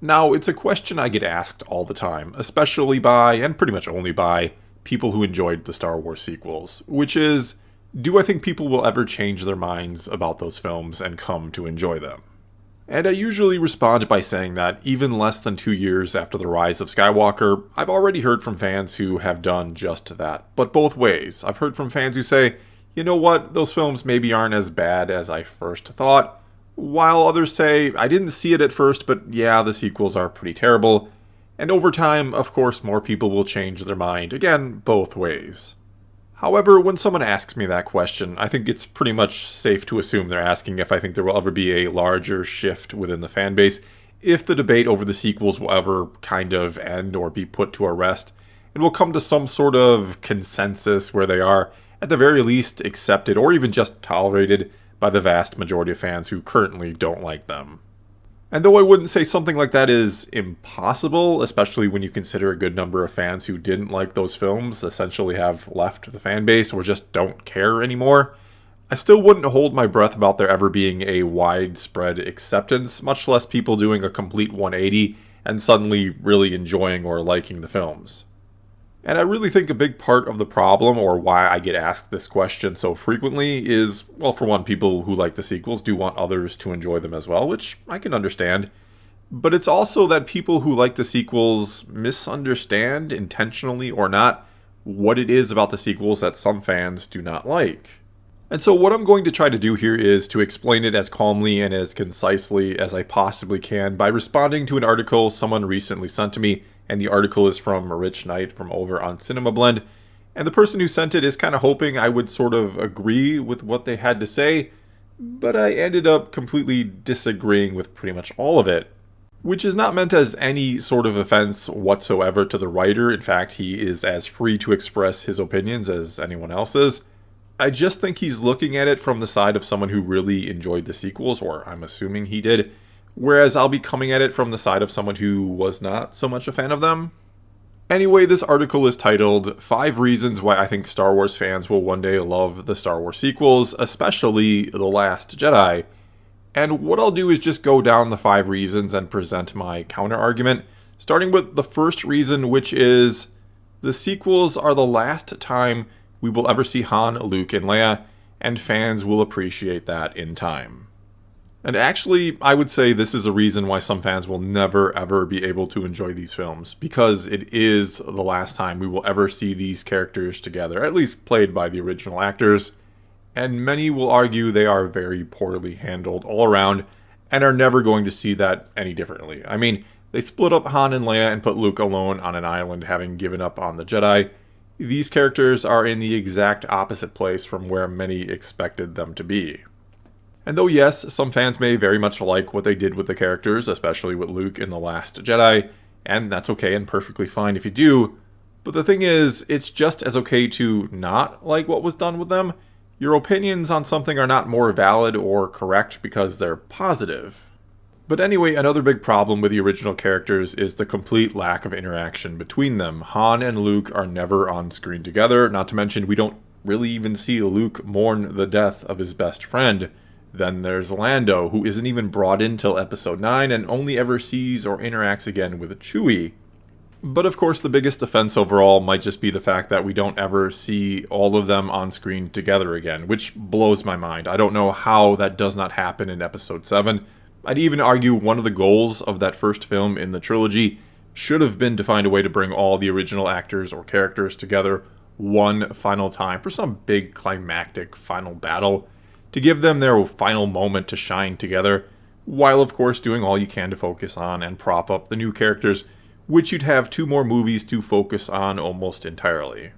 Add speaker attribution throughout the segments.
Speaker 1: Now, it's a question I get asked all the time, especially by, and pretty much only by, people who enjoyed the Star Wars sequels, which is, do I think people will ever change their minds about those films and come to enjoy them? And I usually respond by saying that even less than 2 years after the rise of Skywalker, I've already heard from fans who have done just that. But both ways. I've heard from fans who say, you know what, those films maybe aren't as bad as I first thought, while others say, I didn't see it at first, but yeah, the sequels are pretty terrible. And over time, of course, more people will change their mind, again, both ways. However, when someone asks me that question, I think it's pretty much safe to assume they're asking if I think there will ever be a larger shift within the fanbase, if the debate over the sequels will ever kind of end or be put to a rest, and will come to some sort of consensus where they are, at the very least, accepted or even just tolerated by the vast majority of fans who currently don't like them. And though I wouldn't say something like that is impossible, especially when you consider a good number of fans who didn't like those films essentially have left the fan base or just don't care anymore, I still wouldn't hold my breath about there ever being a widespread acceptance, much less people doing a complete 180 and suddenly really enjoying or liking the films. And I really think a big part of the problem, or why I get asked this question so frequently, is, well, for one, people who like the sequels do want others to enjoy them as well, which I can understand. But it's also that people who like the sequels misunderstand, intentionally or not, what it is about the sequels that some fans do not like. And so what I'm going to try to do here is to explain it as calmly and as concisely as I possibly can by responding to an article someone recently sent to me, and the article is from Rich Knight from over on Cinema Blend, and the person who sent it is kind of hoping I would sort of agree with what they had to say, but I ended up completely disagreeing with pretty much all of it, which is not meant as any sort of offense whatsoever to the writer. In fact, he is as free to express his opinions as anyone else is. I just think he's looking at it from the side of someone who really enjoyed the sequels, or I'm assuming he did, whereas I'll be coming at it from the side of someone who was not so much a fan of them. Anyway, this article is titled 5 Reasons Why I Think Star Wars Fans Will One Day Love the Star Wars Sequels, Especially The Last Jedi. And what I'll do is just go down the 5 reasons and present my counter-argument, starting with the first reason, which is the sequels are the last time we will ever see Han, Luke, and Leia, and fans will appreciate that in time. And actually, I would say this is a reason why some fans will never ever be able to enjoy these films, because it is the last time we will ever see these characters together, at least played by the original actors, and many will argue they are very poorly handled all around, and are never going to see that any differently. I mean, they split up Han and Leia and put Luke alone on an island having given up on the Jedi. These characters are in the exact opposite place from where many expected them to be. And though yes, some fans may very much like what they did with the characters, especially with Luke in The Last Jedi, and that's okay and perfectly fine if you do, but the thing is, it's just as okay to not like what was done with them. Your opinions on something are not more valid or correct because they're positive. But anyway, another big problem with the original characters is the complete lack of interaction between them. Han and Luke are never on screen together, not to mention we don't really even see Luke mourn the death of his best friend. Then there's Lando, who isn't even brought in till episode 9 and only ever sees or interacts again with Chewie. But of course the biggest offense overall might just be the fact that we don't ever see all of them on screen together again, which blows my mind. I don't know how that does not happen in episode 7. I'd even argue one of the goals of that first film in the trilogy should have been to find a way to bring all the original actors or characters together one final time for some big climactic final battle, to give them their final moment to shine together, while of course doing all you can to focus on and prop up the new characters, which you'd have 2 more movies to focus on almost entirely.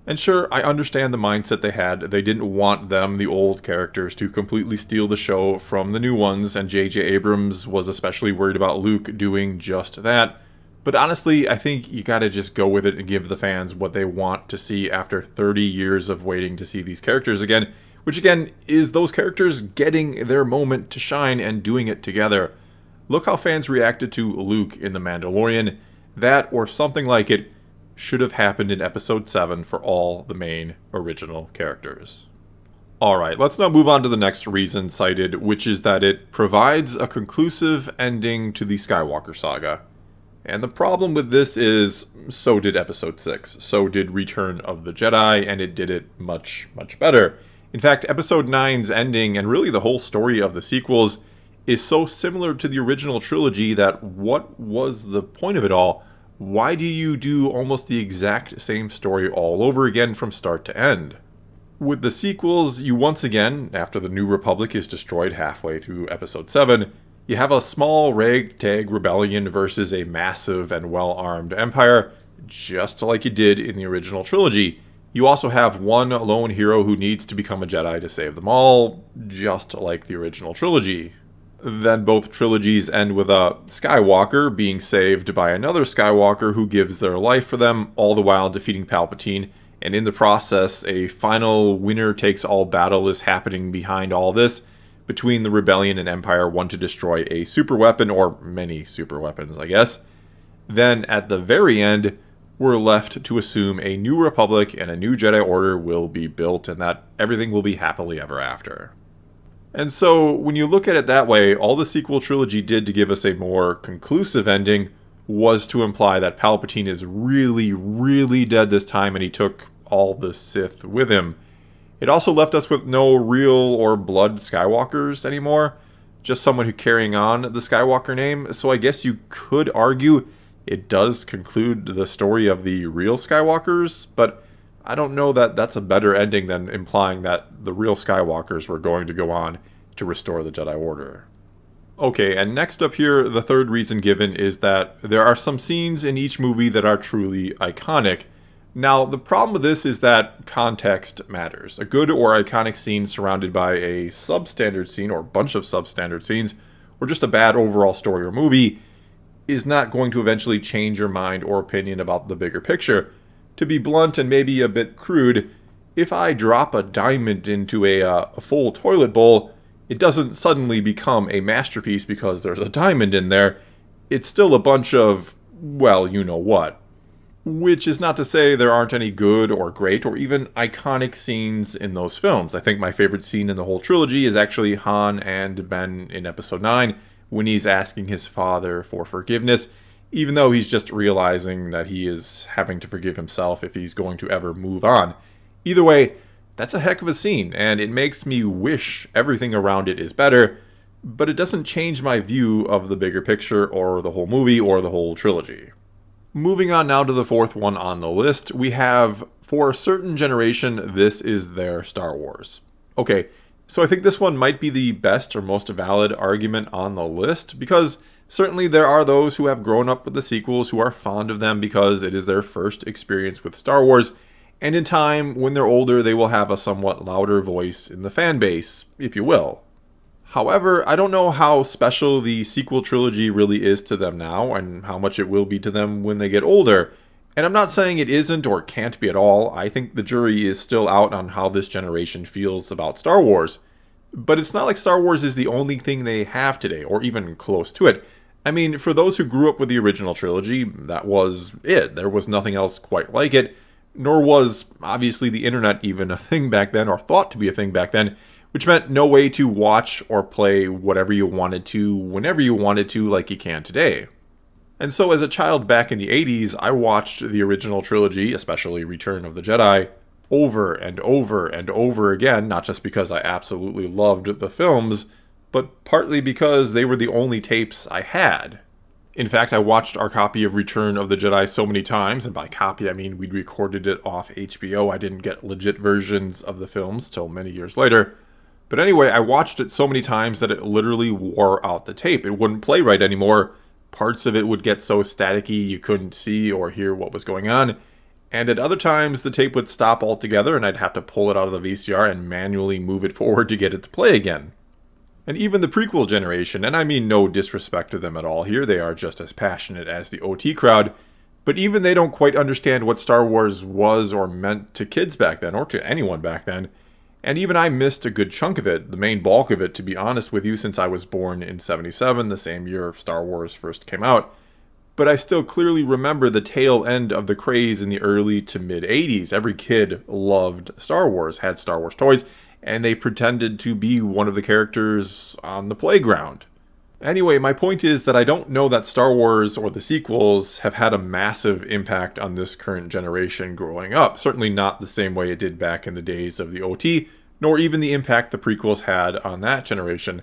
Speaker 1: And sure, I understand the mindset they had. They didn't want them, the old characters, to completely steal the show from the new ones, and J.J. Abrams was especially worried about Luke doing just that. But honestly, I think you gotta just go with it and give the fans what they want to see after 30 years of waiting to see these characters again, which again is those characters getting their moment to shine and doing it together. Look how fans reacted to Luke in The Mandalorian. That, or something like it, should have happened in episode 7 for all the main original characters. Alright, let's now move on to the next reason cited, which is that it provides a conclusive ending to the Skywalker saga. And the problem with this is, so did Episode 6, so did Return of the Jedi, and it did it much, much better. In fact, Episode 9's ending, and really the whole story of the sequels, is so similar to the original trilogy that what was the point of it all? Why do you do almost the exact same story all over again from start to end? With the sequels, you once again, after the New Republic is destroyed halfway through Episode 7, you have a small ragtag rebellion versus a massive and well-armed empire, just like you did in the original trilogy. You also have one lone hero who needs to become a Jedi to save them all, just like the original trilogy. Then both trilogies end with a Skywalker being saved by another Skywalker who gives their life for them, all the while defeating Palpatine, and in the process, a final winner-takes-all battle is happening behind all this, between the Rebellion and Empire, one to destroy a superweapon, or many superweapons, I guess. Then, at the very end, we're left to assume a new Republic and a new Jedi Order will be built, and that everything will be happily ever after. And so, when you look at it that way, all the sequel trilogy did to give us a more conclusive ending was to imply that Palpatine is really, really dead this time, and he took all the Sith with him. It also left us with no real or blood Skywalkers anymore, just someone who carrying on the Skywalker name, so I guess you could argue it does conclude the story of the real Skywalkers, but I don't know that that's a better ending than implying that the real Skywalkers were going to go on to restore the Jedi Order. Okay, and next up here, the third reason given is that there are some scenes in each movie that are truly iconic. Now, the problem with this is that context matters. A good or iconic scene surrounded by a substandard scene or bunch of substandard scenes, or just a bad overall story or movie, is not going to eventually change your mind or opinion about the bigger picture. To be blunt and maybe a bit crude, if I drop a diamond into a full toilet bowl, it doesn't suddenly become a masterpiece because there's a diamond in there. It's still a bunch of, well, you know what. Which is not to say there aren't any good or great or even iconic scenes in those films. I think my favorite scene in the whole trilogy is actually Han and Ben in Episode 9 when he's asking his father for forgiveness, even though he's just realizing that he is having to forgive himself if he's going to ever move on. Either way, that's a heck of a scene, and it makes me wish everything around it is better, but it doesn't change my view of the bigger picture or the whole movie or the whole trilogy. Moving on now to the fourth one on the list, we have, for a certain generation, this is their Star Wars. Okay, so I think this one might be the best or most valid argument on the list, because certainly there are those who have grown up with the sequels who are fond of them because it is their first experience with Star Wars, and in time, when they're older, they will have a somewhat louder voice in the fan base, if you will. However, I don't know how special the sequel trilogy really is to them now, and how much it will be to them when they get older. And I'm not saying it isn't or can't be at all. I think the jury is still out on how this generation feels about Star Wars. But it's not like Star Wars is the only thing they have today, or even close to it. I mean, for those who grew up with the original trilogy, that was it. There was nothing else quite like it, nor was, obviously, the internet even a thing back then, or thought to be a thing back then, which meant no way to watch or play whatever you wanted to, whenever you wanted to, like you can today. And so as a child back in the 80s, I watched the original trilogy, especially Return of the Jedi, over and over and over again, not just because I absolutely loved the films, but partly because they were the only tapes I had. In fact, I watched our copy of Return of the Jedi so many times, and by copy I mean we'd recorded it off HBO. I didn't get legit versions of the films till many years later. But anyway, I watched it so many times that it literally wore out the tape. It wouldn't play right anymore. Parts of it would get so staticky you couldn't see or hear what was going on. And at other times, the tape would stop altogether and I'd have to pull it out of the VCR and manually move it forward to get it to play again. And even the prequel generation, and I mean no disrespect to them at all here, they are just as passionate as the OT crowd, but even they don't quite understand what Star Wars was or meant to kids back then, or to anyone back then. And even I missed a good chunk of it, the main bulk of it, to be honest with you, since I was born in '77, the same year Star Wars first came out. But I still clearly remember the tail end of the craze in the early to mid-'80s. Every kid loved Star Wars, had Star Wars toys, and they pretended to be one of the characters on the playground. Anyway, my point is that I don't know that Star Wars or the sequels have had a massive impact on this current generation growing up. Certainly not the same way it did back in the days of the OT, nor even the impact the prequels had on that generation.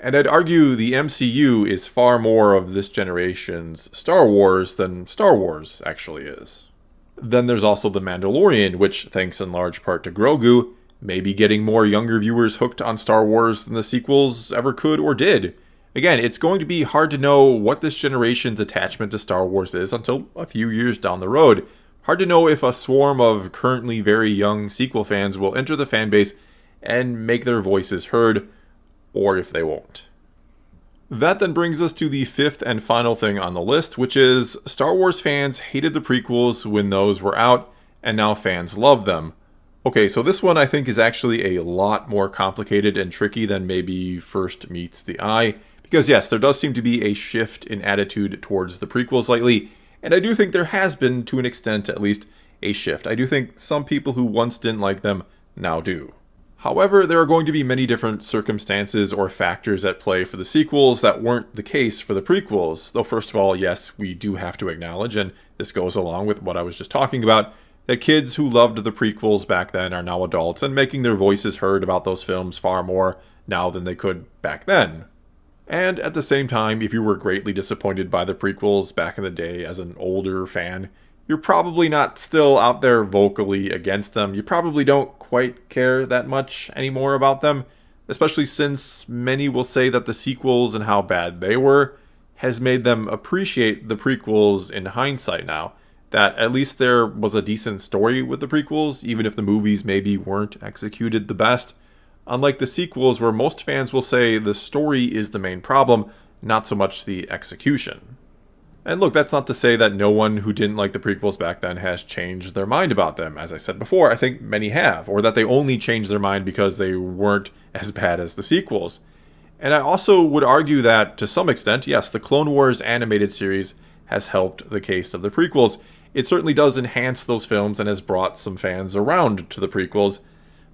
Speaker 1: And I'd argue the MCU is far more of this generation's Star Wars than Star Wars actually is. Then there's also The Mandalorian, which, thanks in large part to Grogu, may be getting more younger viewers hooked on Star Wars than the sequels ever could or did. Again, it's going to be hard to know what this generation's attachment to Star Wars is until a few years down the road. Hard to know if a swarm of currently very young sequel fans will enter the fanbase and make their voices heard, or if they won't. That then brings us to the fifth and final thing on the list, which is Star Wars fans hated the prequels when those were out, and now fans love them. Okay, so this one I think is actually a lot more complicated and tricky than maybe first meets the eye. Because yes, there does seem to be a shift in attitude towards the prequels lately, and I do think there has been, to an extent at least, a shift. I do think some people who once didn't like them now do. However, there are going to be many different circumstances or factors at play for the sequels that weren't the case for the prequels. Though first of all, yes, we do have to acknowledge, and this goes along with what I was just talking about, that kids who loved the prequels back then are now adults and making their voices heard about those films far more now than they could back then. And at the same time, if you were greatly disappointed by the prequels back in the day as an older fan, you're probably not still out there vocally against them. You probably don't quite care that much anymore about them, especially since many will say that the sequels and how bad they were has made them appreciate the prequels in hindsight now. That at least there was a decent story with the prequels, even if the movies maybe weren't executed the best. Unlike the sequels, where most fans will say the story is the main problem, not so much the execution. And look, that's not to say that no one who didn't like the prequels back then has changed their mind about them. As I said before, I think many have, or that they only changed their mind because they weren't as bad as the sequels. And I also would argue that, to some extent, yes, the Clone Wars animated series has helped the case of the prequels. It certainly does enhance those films and has brought some fans around to the prequels.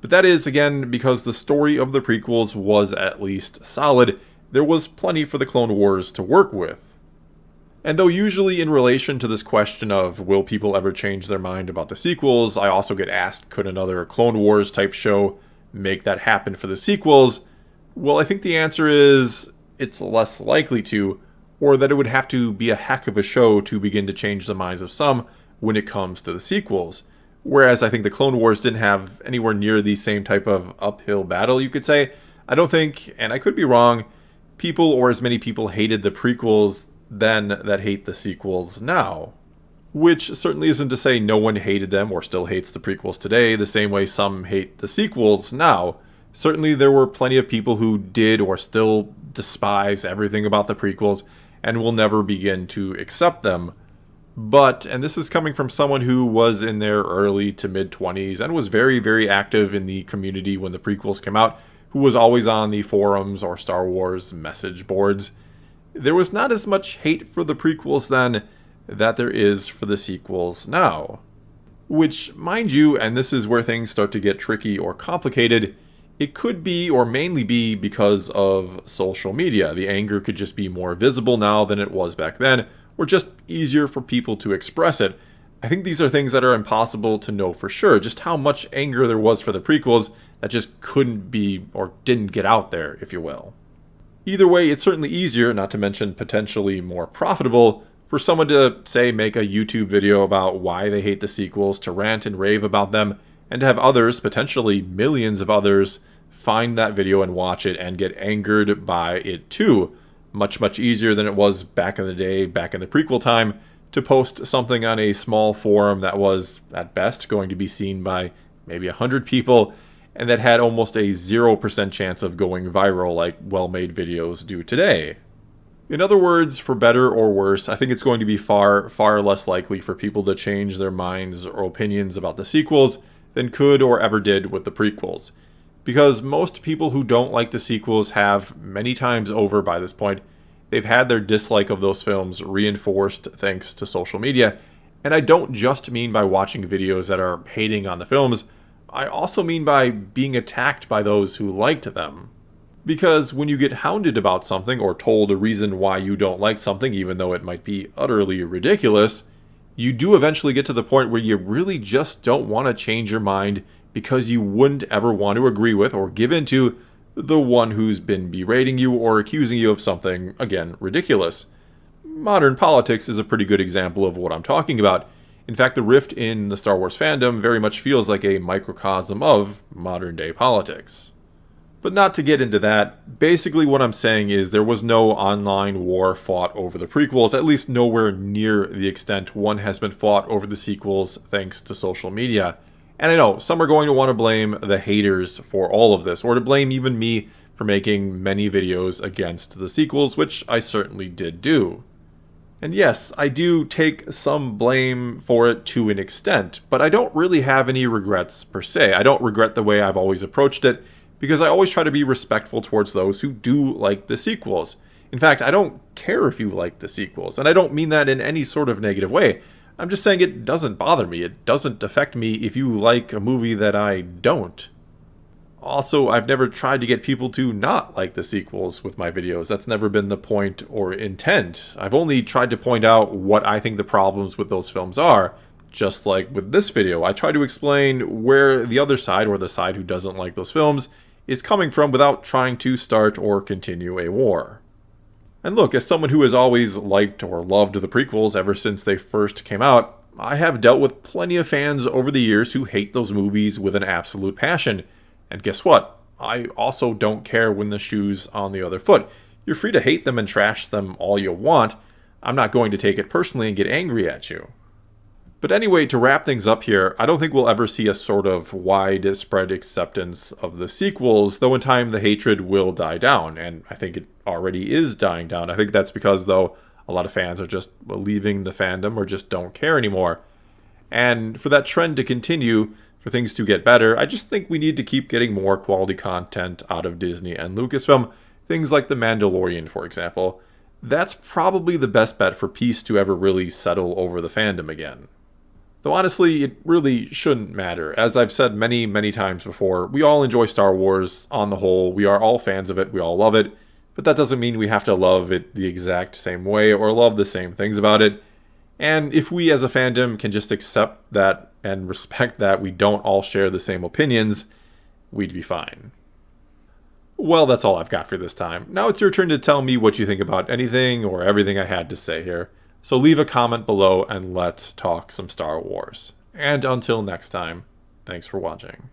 Speaker 1: But that is, again, because the story of the prequels was at least solid. There was plenty for the Clone Wars to work with. And though usually in relation to this question of will people ever change their mind about the sequels, I also get asked, could another Clone Wars type show make that happen for the sequels? Well, I think the answer is it's less likely to, or that it would have to be a heck of a show to begin to change the minds of some when it comes to the sequels. Whereas I think the Clone Wars didn't have anywhere near the same type of uphill battle, you could say. I don't think, and I could be wrong, people or as many people hated the prequels then that hate the sequels now. Which certainly isn't to say no one hated them or still hates the prequels today, the same way some hate the sequels now. Certainly there were plenty of people who did or still despise everything about the prequels and will never begin to accept them. But, and this is coming from someone who was in their early to mid-20s and was very, very active in the community when the prequels came out, who was always on the forums or Star Wars message boards. There was not as much hate for the prequels then that there is for the sequels now. Which, mind you, and this is where things start to get tricky or complicated, it could be or mainly be because of social media. The anger could just be more visible now than it was back then, or just easier for people to express it. I think these are things that are impossible to know for sure, just how much anger there was for the prequels that just couldn't be or didn't get out there, if you will. Either way, it's certainly easier, not to mention potentially more profitable, for someone to, say, make a YouTube video about why they hate the sequels, to rant and rave about them, and to have others, potentially millions of others, find that video and watch it and get angered by it too. Much, much easier than it was back in the day, back in the prequel time, to post something on a small forum that was, at best, going to be seen by maybe 100 people, and that had almost a 0% chance of going viral like well-made videos do today. In other words, for better or worse, I think it's going to be far, far less likely for people to change their minds or opinions about the sequels than could or ever did with the prequels. Because most people who don't like the sequels have, many times over by this point, they've had their dislike of those films reinforced thanks to social media. And I don't just mean by watching videos that are hating on the films. I also mean by being attacked by those who liked them. Because when you get hounded about something or told a reason why you don't like something, even though it might be utterly ridiculous, you do eventually get to the point where you really just don't want to change your mind because you wouldn't ever want to agree with or give in to the one who's been berating you or accusing you of something, again, ridiculous. Modern politics is a pretty good example of what I'm talking about. In fact, the rift in the Star Wars fandom very much feels like a microcosm of modern day politics. But not to get into that, basically what I'm saying is there was no online war fought over the prequels, at least nowhere near the extent one has been fought over the sequels thanks to social media. And I know, some are going to want to blame the haters for all of this, or to blame even me for making many videos against the sequels, which I certainly did do. And yes, I do take some blame for it to an extent, but I don't really have any regrets per se. I don't regret the way I've always approached it, because I always try to be respectful towards those who do like the sequels. In fact, I don't care if you like the sequels, and I don't mean that in any sort of negative way. I'm just saying it doesn't bother me. It doesn't affect me if you like a movie that I don't. Also, I've never tried to get people to not like the sequels with my videos. That's never been the point or intent. I've only tried to point out what I think the problems with those films are. Just like with this video, I try to explain where the other side, or the side who doesn't like those films, is coming from without trying to start or continue a war. And look, as someone who has always liked or loved the prequels ever since they first came out, I have dealt with plenty of fans over the years who hate those movies with an absolute passion. And guess what? I also don't care when the shoe's on the other foot. You're free to hate them and trash them all you want. I'm not going to take it personally and get angry at you. But anyway, to wrap things up here, I don't think we'll ever see a sort of widespread acceptance of the sequels, though in time the hatred will die down, and I think it already is dying down. I think that's because, though, a lot of fans are just leaving the fandom or just don't care anymore. And for that trend to continue, for things to get better, I just think we need to keep getting more quality content out of Disney and Lucasfilm, things like The Mandalorian, for example. That's probably the best bet for peace to ever really settle over the fandom again. Though honestly, it really shouldn't matter. As I've said many, many times before, we all enjoy Star Wars on the whole. We are all fans of it. We all love it. But that doesn't mean we have to love it the exact same way or love the same things about it. And if we as a fandom can just accept that and respect that we don't all share the same opinions, we'd be fine. Well, that's all I've got for this time. Now it's your turn to tell me what you think about anything or everything I had to say here. So leave a comment below and let's talk some Star Wars. And until next time, thanks for watching.